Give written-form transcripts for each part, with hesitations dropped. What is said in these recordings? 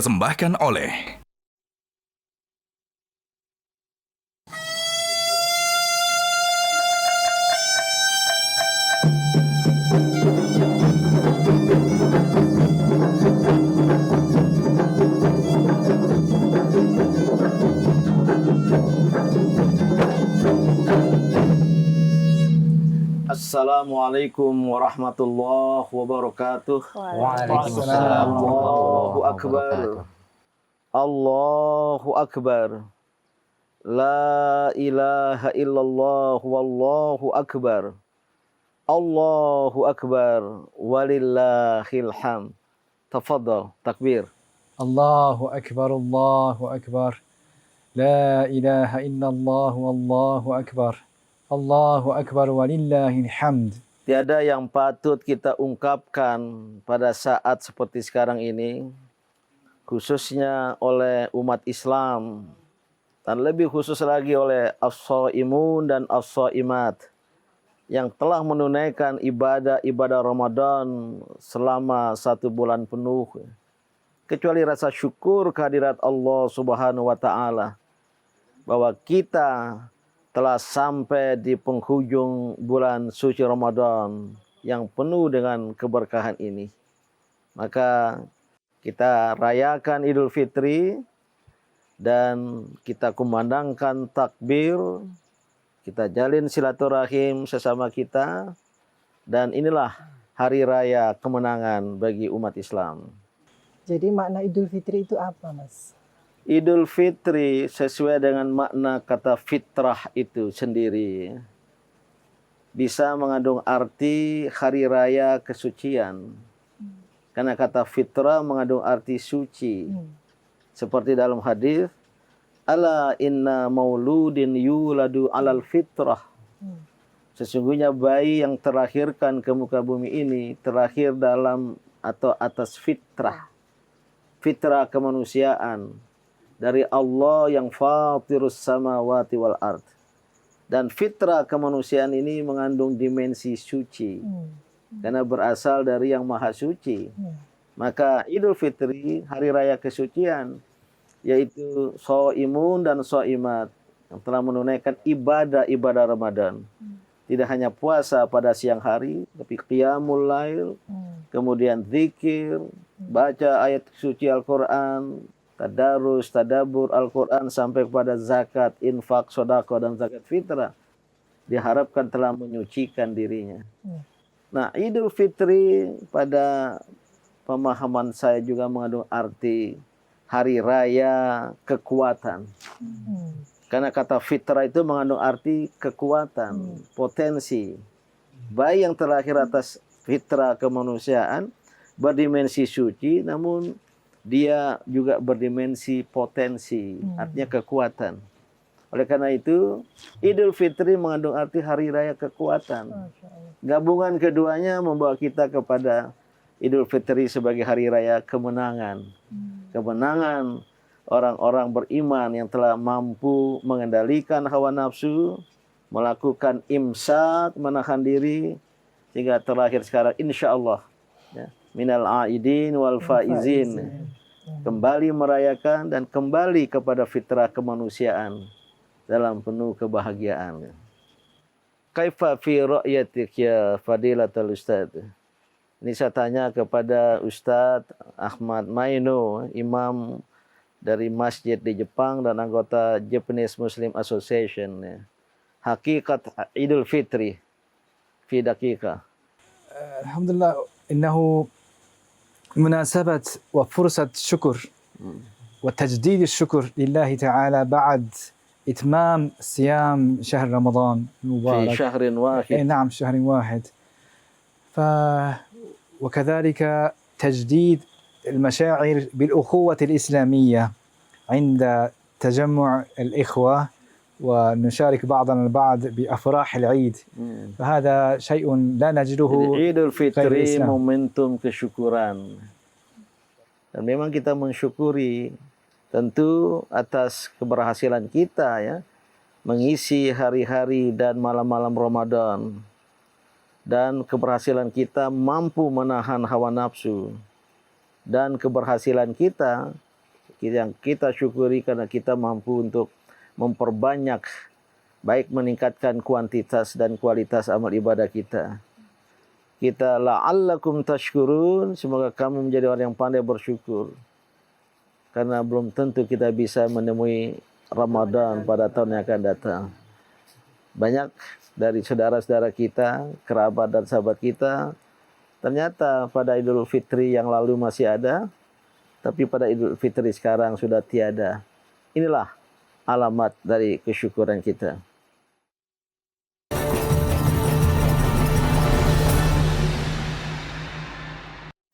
dipersembahkan oleh Assalamualaikum warahmatullahi wabarakatuh. Waalaikumsalam Allahu warahmatullahi akbar. wabarakatuh. Allahu akbar. La ilaha illallah wallahu akbar. Allahu akbar walillahil hamd. Tafadhal takbir. الله أكبر الله أكبر لا إله إلا الله والله أكبر الله أكبر ولله الحمد. Tiada yang patut kita ungkapkan pada saat seperti sekarang ini, khususnya oleh umat Islam, dan lebih khusus lagi oleh as-shaimun dan as-shaimat yang telah menunaikan ibadah Ramadan selama 1 bulan penuh, kecuali rasa syukur kehadirat Allah Subhanahu wa Ta'ala bahwa kita telah sampai di penghujung bulan suci Ramadan yang penuh dengan keberkahan ini. Maka kita rayakan Idul Fitri dan kita kumandangkan takbir, kita jalin silaturahim sesama kita, dan inilah hari raya kemenangan bagi umat Islam. Jadi makna Idul Fitri itu apa, Mas? Idul Fitri sesuai dengan makna kata fitrah itu sendiri bisa mengandung arti hari raya kesucian. Karena kata fitrah mengandung arti suci. Seperti dalam hadis, ala inna mauludin yuladu alal fitrah. Sesungguhnya bayi yang terlahirkan ke muka bumi ini terlahir dalam atau atas fitrah. Fitrah kemanusiaan dari Allah yang fatirus samawati wal ard. Dan fitrah kemanusiaan ini mengandung dimensi suci. Karena berasal dari yang maha suci. Maka Idul Fitri, hari raya kesucian, yaitu shaimun dan shaimat yang telah menunaikan ibadah Ramadan. Tidak hanya puasa pada siang hari, tapi qiyamul lail, kemudian zikir, baca ayat suci Al-Quran, tadarus, tadabur Al-Quran, sampai kepada zakat, infak, sedekah, dan zakat fitrah. Diharapkan telah menyucikan dirinya. Nah, Idul Fitri pada pemahaman saya juga mengandung arti hari raya kekuatan. Karena kata fitrah itu mengandung arti kekuatan, potensi. Bayi yang terlahir atas fitrah kemanusiaan berdimensi suci, namun dia juga berdimensi potensi, artinya kekuatan. Oleh karena itu, Idul Fitri mengandung arti hari raya kekuatan. Gabungan keduanya membawa kita kepada Idul Fitri sebagai hari raya kemenangan. Kemenangan orang-orang beriman yang telah mampu mengendalikan hawa nafsu, melakukan imsak, menahan diri, sehingga terlahir sekarang insya Allah ya, minal aidin wal faizin, kembali merayakan dan kembali kepada fitrah kemanusiaan dalam penuh kebahagiaan. Kaifa fi ra'yatik ya fadilatul ustaz? Ini saya tanya kepada Ustadz Ahmad Maino, imam dari masjid di Jepang dan anggota Japanese Muslim Association. Hakikat Idul Fitri fi daqiqah. الحمد لله إنه مناسبة وفرصة شكر وتجديد الشكر لله تعالى بعد إتمام صيام شهر رمضان المبارك في شهر واحد. نعم شهر واحد. وكذلك تجديد المشاعر بالأخوة الإسلامية عند تجمع الإخوة ونشارك بعضنا البعض بأفراح العيد. فهذا شيء لا نجده. Idul Fitri momentum kesyukuran. Dan memang kita mensyukuri tentu atas keberhasilan kita ya, mengisi hari-hari dan malam-malam Ramadan. Dan keberhasilan kita mampu menahan hawa nafsu. Dan keberhasilan kita yang kita syukuri karena kita mampu untuk memperbanyak, baik meningkatkan kuantitas dan kualitas amal ibadah kita. Kita la'allakum tashkurun, semoga kamu menjadi orang yang pandai bersyukur. Karena belum tentu kita bisa menemui Ramadan pada tahun yang akan datang. Banyak dari saudara-saudara kita, kerabat dan sahabat kita, ternyata pada Idul Fitri yang lalu masih ada, tapi pada Idul Fitri sekarang sudah tiada. Inilah alamat dari kesyukuran kita.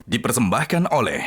Dipersembahkan oleh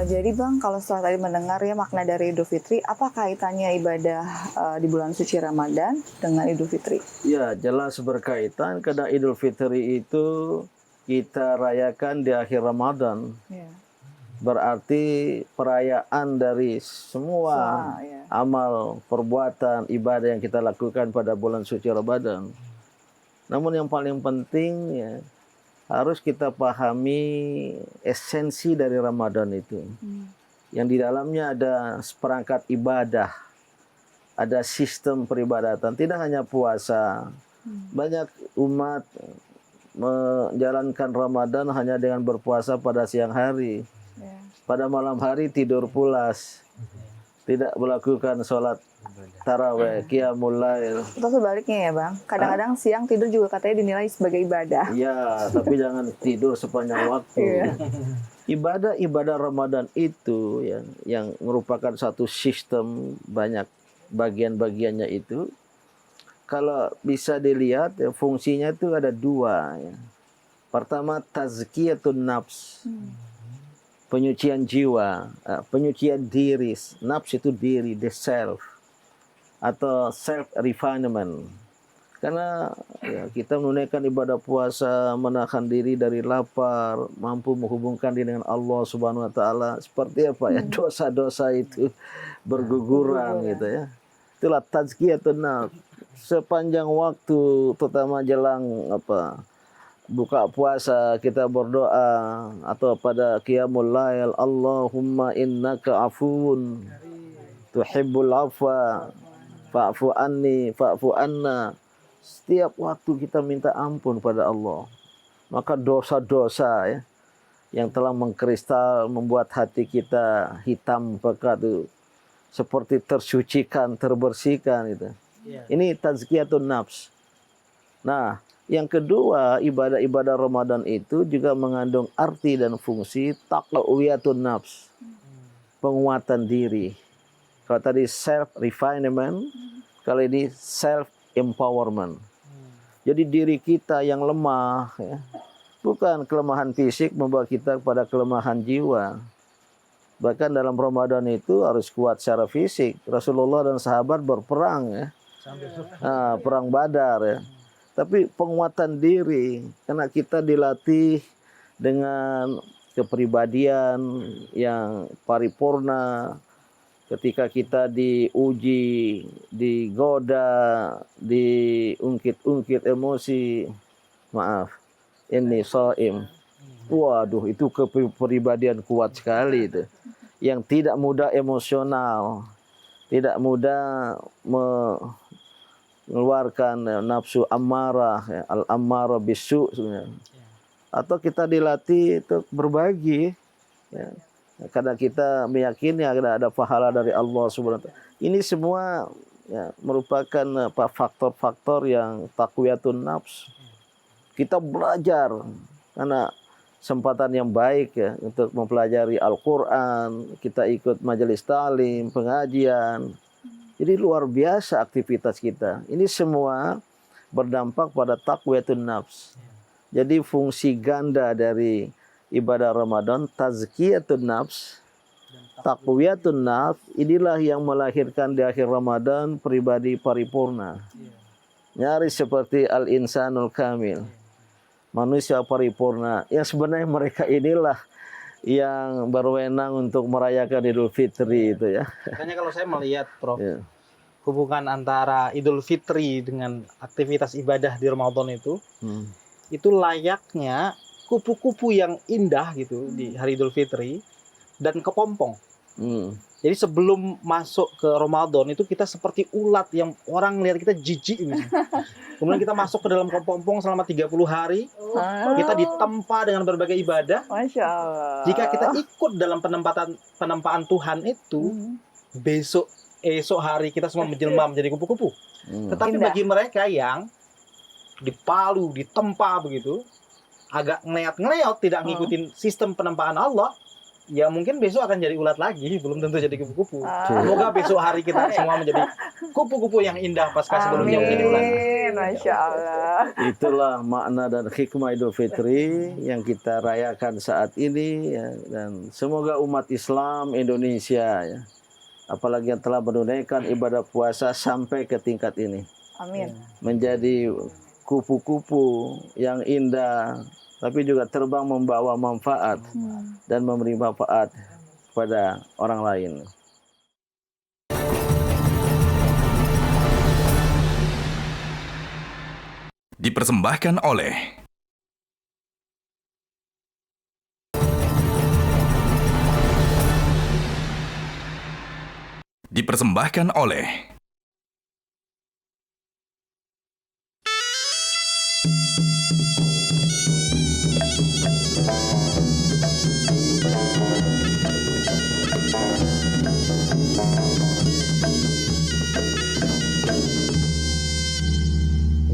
Jadi Bang, kalau setelah tadi mendengar ya makna dari Idul Fitri, apa kaitannya ibadah di bulan suci Ramadan dengan Idul Fitri? Ya, jelas berkaitan karena Idul Fitri itu kita rayakan di akhir Ramadan. Ya. Berarti perayaan dari semua ya. amal, perbuatan, ibadah yang kita lakukan pada bulan suci Ramadan. Namun yang paling penting ya, harus kita pahami esensi dari Ramadan itu. Yang di dalamnya ada seperangkat ibadah, ada sistem peribadatan, tidak hanya puasa. Banyak umat menjalankan Ramadan hanya dengan berpuasa pada siang hari. Ya. Pada malam hari tidur pulas. Tidak melakukan sholat taraweh, qiyamul lail. Atau sebaliknya ya Bang, kadang-kadang siang tidur juga katanya dinilai sebagai ibadah. Ya, tapi jangan tidur sepanjang waktu. Iya. Ibadah Ramadan itu ya, yang merupakan satu sistem banyak bagian-bagiannya itu. Kalau bisa dilihat ya, fungsinya itu ada dua. Ya. Pertama, tazkiyatun nafs. Penyucian jiwa, penyucian diri. Nafs itu diri, the self. Atau self refinement. Karena ya, kita menunaikan ibadah puasa, menahan diri dari lapar, mampu menghubungkan diri dengan Allah Subhanahu wa taala, seperti apa ya? Dosa-dosa itu berguguran gitu ya. Itulah tazkiyatun nafs. Sepanjang waktu, terutama jelang buka puasa, kita berdoa atau pada qiyamul lail, Allahumma innaka afuun tuhibbul afwa fa'fu anni fa'fu anna. Setiap waktu kita minta ampun pada Allah. Maka dosa-dosa ya, yang telah mengkristal membuat hati kita hitam pekat itu seperti tersucikan, terbersihkan itu. Ini tazkiyatun nafs. Nah, yang kedua, ibadah-ibadah Ramadan itu juga mengandung arti dan fungsi taqwiyatun nafs. Penguatan diri. Kalau tadi self refinement, kalau ini self empowerment. Jadi diri kita yang lemah ya, bukan kelemahan fisik membawa kita kepada kelemahan jiwa. Bahkan dalam Ramadan itu harus kuat secara fisik. Rasulullah dan sahabat berperang ya. Perang Badar ya. Tapi penguatan diri, karena kita dilatih dengan kepribadian yang paripurna. Ketika kita diuji, digoda, diungkit-ungkit emosi, maaf, ini shaim. Waduh, itu kepribadian kuat sekali itu. Yang tidak mudah emosional, tidak mudah mengeluarkan nafsu ammarah, ya, al-ammarah bisu sebenarnya. Atau kita dilatih untuk berbagi, ya. Karena kita meyakini ada pahala dari Allah Subhanahu wa taala. Ini semua ya, merupakan faktor-faktor yang taqwiyatun nafs. Kita belajar karena kesempatan yang baik ya untuk mempelajari Al-Qur'an, kita ikut majelis ta'lim, pengajian. Jadi luar biasa aktivitas kita. Ini semua berdampak pada taqwiyatun nafs. Jadi fungsi ganda dari ibadah Ramadan, tazkiyatun nafs taqwiyatun nafs, inilah yang melahirkan di akhir Ramadan pribadi paripurna. Nyaris seperti al-insanul kamil. Manusia paripurna. Yang sebenarnya mereka inilah yang berwenang untuk merayakan Idul Fitri itu ya. Makanya kalau saya melihat, Prof, Ya. hubungan antara Idul Fitri dengan aktivitas ibadah di Ramadan itu layaknya kupu-kupu yang indah gitu di hari Idul Fitri dan kepompong. Jadi sebelum masuk ke Ramadan itu kita seperti ulat yang orang lihat kita jijik misalnya. Kemudian kita masuk ke dalam kepompong selama 30 hari. Kita ditempa dengan berbagai ibadah. Masya Allah. Jika kita ikut dalam penempaan Tuhan itu, esok hari kita semua menjelma menjadi kupu-kupu. Tetapi Indah. bagi mereka yang dipalu, ditempa begitu, agak ngeleot-ngeleot, tidak ngikutin sistem penempaan Allah, ya mungkin besok akan jadi ulat lagi, belum tentu jadi kupu-kupu. Semoga besok hari kita semua menjadi kupu-kupu yang indah pasca sebelumnya menjadi ulat. Amin. Masya Allah. Itulah makna dan hikmah Idul Fitri yang kita rayakan saat ini ya. Dan semoga umat Islam Indonesia ya, apalagi yang telah menunaikan ibadah puasa sampai ke tingkat ini, Amin. menjadi kupu-kupu yang indah, tapi juga terbang membawa manfaat dan memberi manfaat kepada orang lain. Dipersembahkan oleh Dipersembahkan oleh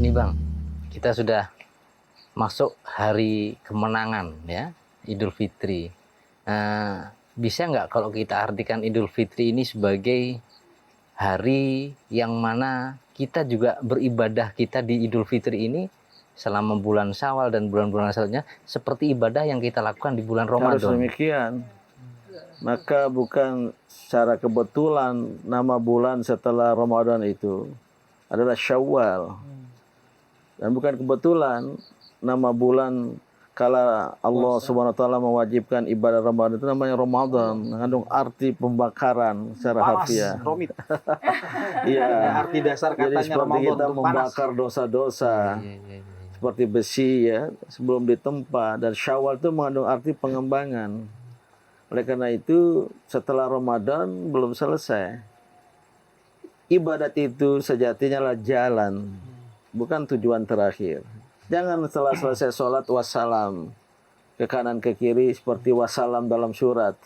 Ini Bang, kita sudah masuk hari kemenangan ya, Idul Fitri. Bisa nggak kalau kita artikan Idul Fitri ini sebagai hari yang mana kita juga beribadah kita di Idul Fitri ini selama bulan Syawal dan bulan-bulan selanjutnya seperti ibadah yang kita lakukan di bulan Harus Ramadan. demikian. Maka bukan secara kebetulan nama bulan setelah Ramadan itu adalah Syawal. Dan bukan kebetulan nama bulan kala Allah Subhanahu wa taala mewajibkan ibadah Ramadan itu namanya Ramadan, mengandung arti pembakaran secara harfiah. Romit. Iya. Arti dasar Jadi katanya seperti Ramadan kita itu panas. membakar dosa-dosa. Seperti besi ya, sebelum ditempa, dan Syawal itu mengandung arti pengembangan. Oleh karena itu, setelah Ramadan belum selesai. Ibadat itu sejatinya adalah jalan, bukan tujuan terakhir. Jangan setelah selesai sholat wassalam ke kanan ke kiri seperti wassalam dalam surat.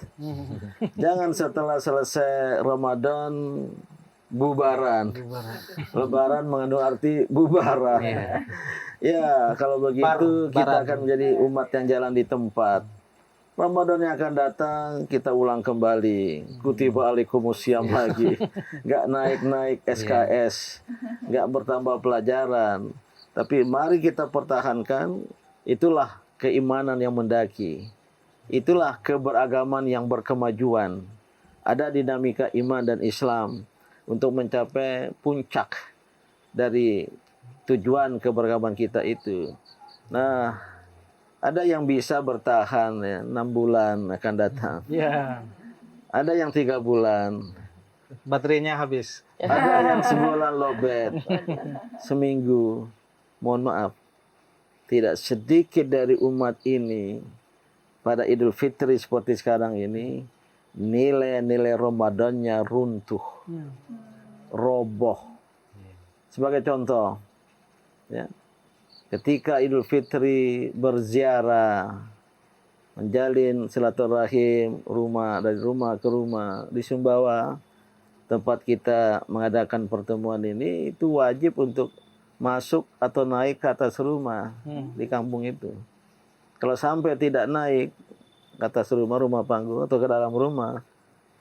Jangan setelah selesai Ramadan bubaran. Lebaran mengandung arti bubaran. Ya, kalau begitu kita akan menjadi umat yang jalan di tempat. Ramadan yang akan datang kita ulang kembali. Kutiba alaikumusiyam lagi. Nggak naik-naik SKS. Nggak bertambah pelajaran. Tapi mari kita pertahankan. Itulah keimanan yang mendaki. Itulah keberagaman yang berkemajuan. Ada dinamika iman dan Islam untuk mencapai puncak dari tujuan keberagaman kita itu. Nah, ada yang bisa bertahan ya, 6 bulan akan datang. Ya, Ada yang 3 bulan. baterainya habis. Ada yang sebulan lowbat. Seminggu. Mohon maaf. Tidak sedikit dari umat ini pada Idul Fitri seperti sekarang ini, nilai-nilai Ramadannya runtuh. Roboh. Sebagai contoh, ya, ketika Idul Fitri berziarah, menjalin silaturahim dari rumah ke rumah di Sumbawa, tempat kita mengadakan pertemuan ini, itu wajib untuk masuk atau naik ke atas rumah di kampung itu. Kalau sampai tidak naik ke atas rumah panggung atau ke dalam rumah,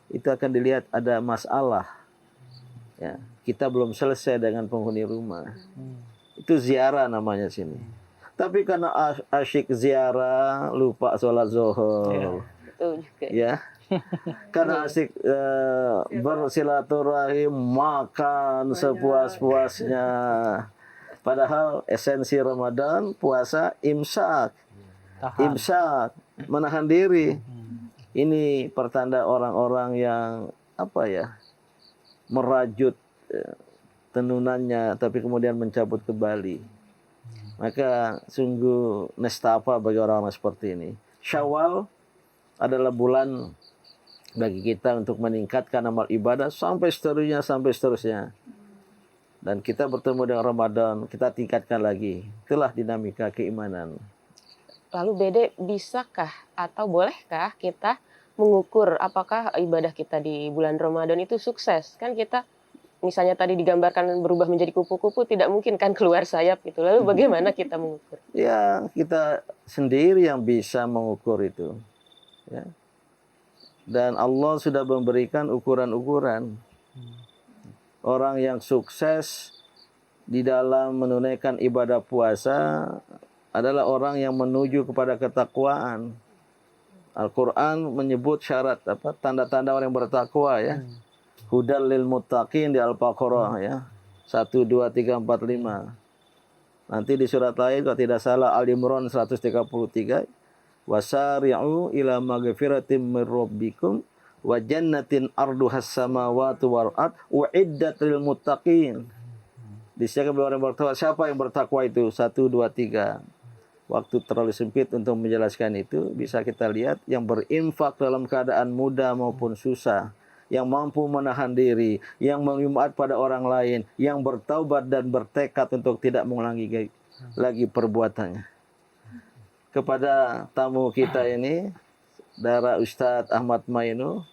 itu akan dilihat ada masalah. Ya, kita belum selesai dengan penghuni rumah. Itu ziarah namanya sini. Tapi karena asyik ziarah, lupa sholat zuhur. Betul juga. Ya, Karena asik bersilaturahim, makan sepuas-puasnya. Padahal esensi Ramadan, puasa, imsak. Imsak, menahan diri. Ini pertanda orang-orang yang merajut tenunannya tapi kemudian mencabut kembali. Maka sungguh nestapa bagi orang-orang seperti ini. Syawal adalah bulan bagi kita untuk meningkatkan amal ibadah sampai seterusnya. Dan kita bertemu dengan Ramadan, kita tingkatkan lagi. Itulah dinamika keimanan. Lalu Bede, bisakah atau bolehkah kita mengukur apakah ibadah kita di bulan Ramadan itu sukses? Kan kita misalnya tadi digambarkan berubah menjadi kupu-kupu, tidak mungkin kan keluar sayap gitu. Lalu bagaimana kita mengukur? Ya, kita sendiri yang bisa mengukur itu. Ya. Dan Allah sudah memberikan ukuran-ukuran. Orang yang sukses di dalam menunaikan ibadah puasa adalah orang yang menuju kepada ketakwaan. Al-Quran menyebut syarat tanda-tanda orang yang bertakwa ya. Hudal lil muttaqin di Al-Baqarah ya. 1, 2, 3, 4, 5. Nanti di surat lain kalau tidak salah Al-Imran 133. Wasari'u ila maghfiratin mir rabbikum wa jannatin arduhas samawati wal ard uiddat lil muttaqin. Disediakan bagi orang yang bertakwa. Siapa yang bertakwa itu? 1, 2, 3. Waktu terlalu sempit untuk menjelaskan itu. Bisa kita lihat yang berinfak dalam keadaan mudah maupun susah, yang mampu menahan diri, yang mengimat pada orang lain, yang bertaubat dan bertekad untuk tidak mengulangi lagi perbuatannya. Kepada tamu kita ini, Dara Ustadz Ahmad Mainu,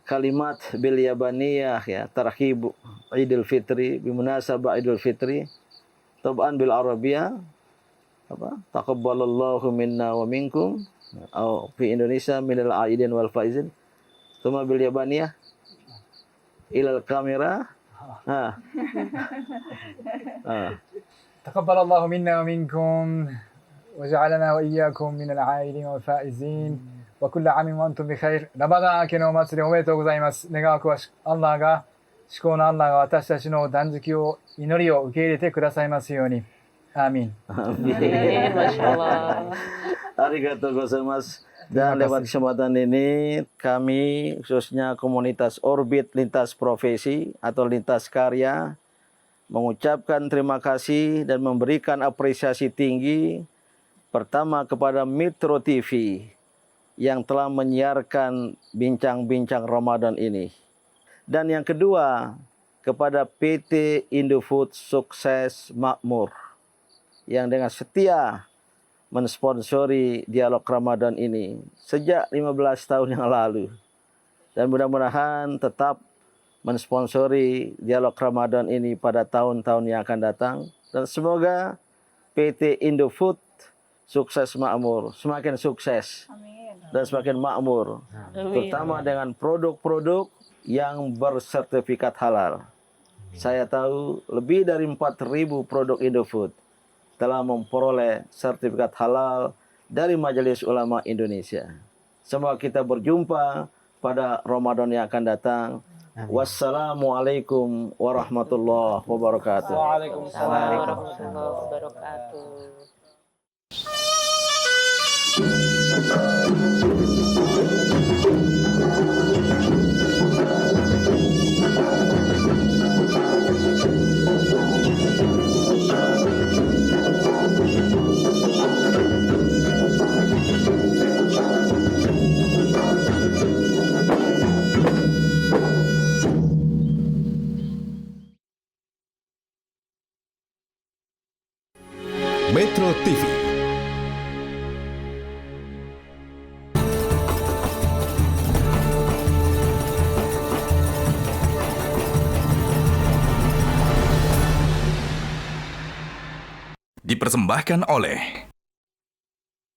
kalimat bil yabaniyah ya, tarhib Idul Fitri bimunasabah Idul Fitri, tab'an bil Arabiyah, taqabbalallahu minna wa minkum, atau di Indonesia minal aidin wal faizin, thumma bil yabaniyah ilal kamera. تقبل الله منا ومنكم وجعلنا وإياكم من العائلين والفائزين وكل عام وأنتم بخير.ラマダン明けのお祭りおめでとうございます。願わくはアンラーが、至高のアンラーが私たちの断食を、祈りを受け入れてくださいますように。アーミン。 Masya Allah. Arigatou gozaimasu. Dan lewat kesempatan ini kami khususnya komunitas Orbit Lintas Profesi atau Lintas Karya mengucapkan terima kasih dan memberikan apresiasi tinggi pertama kepada Metro TV yang telah menyiarkan bincang-bincang Ramadan ini. Dan yang kedua kepada PT Indofood Sukses Makmur yang dengan setia mensponsori dialog Ramadan ini sejak 15 tahun yang lalu. Dan mudah-mudahan tetap mensponsori dialog Ramadan ini pada tahun-tahun yang akan datang. Dan semoga PT Indofood Sukses Makmur semakin sukses. Amin. Dan semakin makmur. Terutama dengan produk-produk yang bersertifikat halal. Saya tahu lebih dari 4.000 produk Indofood telah memperoleh sertifikat halal dari Majelis Ulama Indonesia. Semoga kita berjumpa pada Ramadan yang akan datang. Wassalamualaikum warahmatullahi wabarakatuh. Waalaikumsalam warahmatullahi wabarakatuh. Metro TV. Dipersembahkan oleh